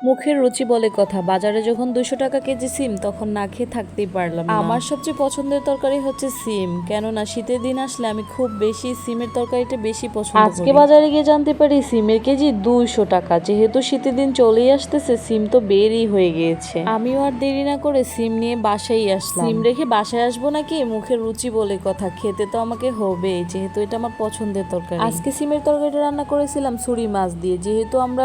মুখের রুচি বলে কথা, বাজারে যখন 200 টাকা কেজি সিম তখন না খেয়ে থাকতেই পারলাম না। আমার সবচেয়ে পছন্দের তরকারি হচ্ছে সিম, কেননা শীতের দিন আসলে আমি খুব বেশি সিমের তরকারিটা বেশি পছন্দ করি। আজকে বাজারে গিয়ে জানতে পারি সিমের কেজি 200 টাকা। যেহেতু শীতের দিন চলেই আসতেছে, সিম তো বেরই হয়ে গিয়েছে। আমিও আর দেরি না করে সিম নিয়ে বাসায় আসলাম। সিম রেখে বাসায় আসবো নাকি? মুখের রুচি বলে কথা, খেতে তো আমাকে হবে, যেহেতু এটা আমার পছন্দের তরকারি। আজকে সিমের তরকারিটা রান্না করেছিলাম ছুরি মাছ দিয়ে। যেহেতু আমরা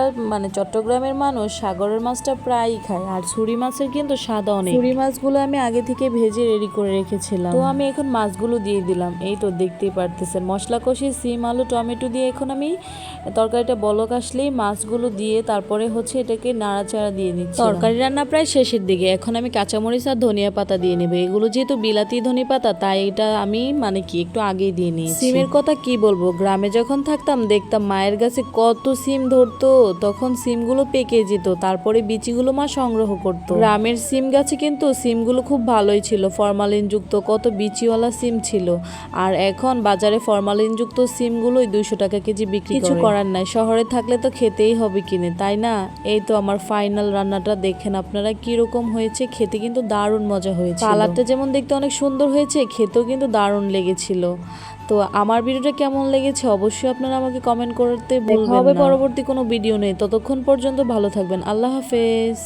চট্টগ্রামের মানুষ, সাগরের মাছটা প্রায়ই খায়, আর ছুরি মাছের কিন্তু স্বাদ অনেক। ছুরি মাছগুলো আমি আগে থেকে ভেজে রেডি করে রেখেছিলাম। তো আমি এখন মাছগুলো দিয়ে দিলাম। এই তো দেখতেই পারতেছেন, মশলা কষিয়ে সিম, আলু, টমেটো দিয়ে এখন আমি তরকারিটা বলক আসলেই মাছগুলো দিয়ে তারপরে এটাকে নাড়াচাড়া দিয়ে নিচ্ছি। তরকারি রান্না প্রায় শেষের দিকে। এখন আমি কাঁচামরিচ আর ধনিয়া পাতা দিয়ে নেব। এগুলো যেহেতু বিলাতি ধনিয়া পাতা, তাই এটা আমি একটু আগেই দিয়ে নিয়েছি। সিমের কথা কি বলবো, গ্রামে যখন থাকতাম দেখতাম মায়ের গাছে কত সিম ধরতো, তখন সিমগুলো পেকে যেত, তারপরে বিচিগুলো মা সংগ্রহ করতো। গ্রামের সিম গাছে কিন্তু সিমগুলো খুব ভালোই ছিল, ফরমালিন যুক্ত কত বিচিওয়ালা সিম ছিল। আর এখন বাজারে ফরমালিন যুক্ত সিমগুলোই 200 টাকা কেজি বিক্রি করে। কিছু করার নাই, শহরে থাকলে তো খেতেই হবে কিনে, তাই না? এই তো আমার ফাইনাল রান্নাটা দেখেন আপনারা কিরকম হয়েছে। খেতে কিন্তু দারুণ মজা হয়েছে। কালারটা যেমন দেখতে অনেক সুন্দর হয়েছে, খেতেও কিন্তু দারুণ লেগেছিল। তো আমার ভিডিওটা কেমন লেগেছে অবশ্যই আপনারা আমাকে কমেন্ট করতে ভুলবেন না। দেখা হবে পরবর্তী কোনো ভিডিও নেই, ততক্ষণ পর্যন্ত ভালো থাকবেন। আল্লাহ হাফেজ।